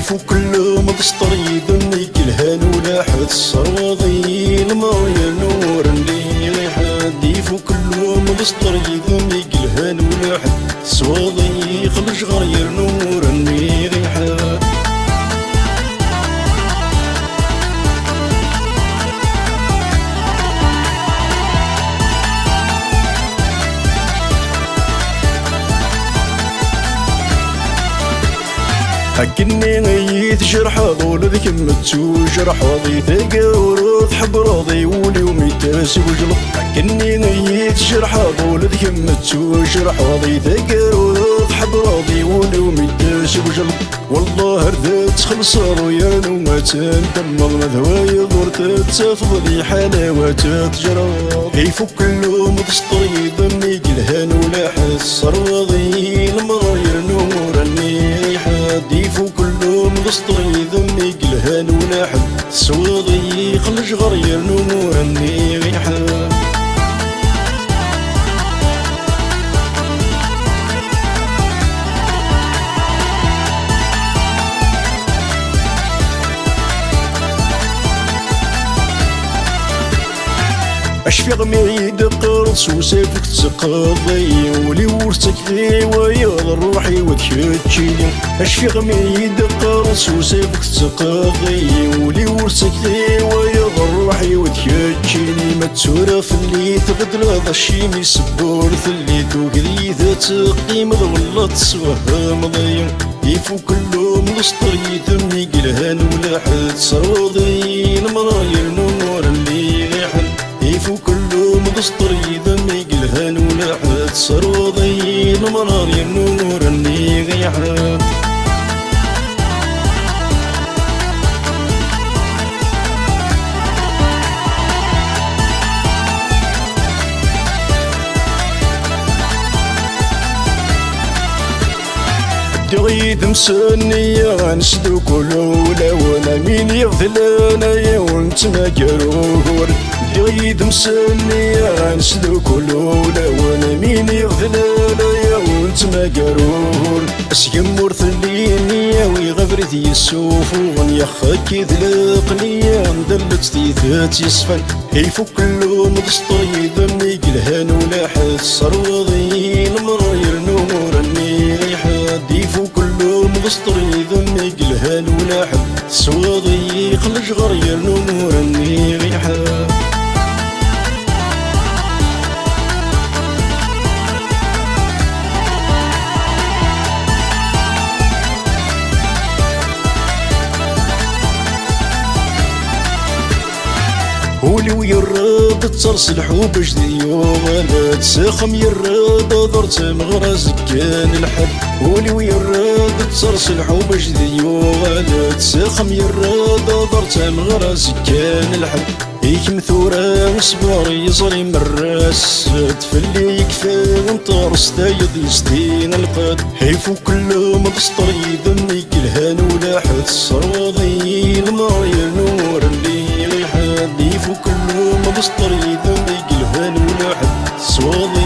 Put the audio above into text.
هيفو كل مبسطر يدني كلهان ولا حد الصراضي المايا نور اللي غيحد هيفو كل مبسطر يدني كلهان ولا حد الصواضي خلج غير نور اللي غيحد حكني غيث جرح ضول كمتو جرح وضي ثقا حب راضي واليوم يتاسي وجلط حكني غيث جرح ضول كمتو جرح وضي ثقا حب راضي واليوم يتاسي وجلط والله ردت خلص ريان وما تندمض مذواي ضرت تفضلي حلاوات تجرى يفك اللوم تسطر يضمي قلهان ولا حس راضي المراير نور اني حد يفو كلهم بسطري ذمي قلهان ولا حد سواضي خلج غرير نور اني غيحان اشفيق ميد قرص وسيفك تقضي ولي ورثك غيوايا روحي وتشتشيني اشفيق ميد قرص وسيفك تقضي ولي ورثك غيوايا روحي وتشتشيني ما تسورف اللي تغدل هذا الشي ميسبور اللي توكلي ذات قيمة والله تسواه مضيع يفو كلهم مسطر يدمي قلهان ولا حد صراضي المراير نور اللي غيحن يفو كلهم مسطر يدمي قلهان ولا حد صراضي المراير نور اللي غيحن دغيد مسنية نسدو كلولا وانا مين يغفلنا يا وانت ما جروهور دغيد مسنية نسدو كلولا وانا مين يغفلنا يا وانت ما جروهور اسيم مرثليني ويغفرت يسوف ونيخك يذلقني مدلت ثيثات يصفن يفك كلهم بسطر يدمي قلهان ولا حد صراضي المراير نور اني غيحد يفو كلهم بسطر يدمي قلهان ولا حد سواضي خلج غرير نور اني غيحد ولي ويرد ترسل حوب جديو ولا تسخم يرد ضرت مغرز كان الحد ولي ويرد ترسل حوب جديو ولا تسخم يرد ضرت مغرز كان الحد هيك مثورة وصبر يصري من الراس تفلي يكفي وانطرس دايض يستين القد هيفو كلهم بسطر يدمي قلهان ولا حد صراضي المايا نور اللي غيحد يفو كلهم بسطر يدمي قلهان ولا حد صواضي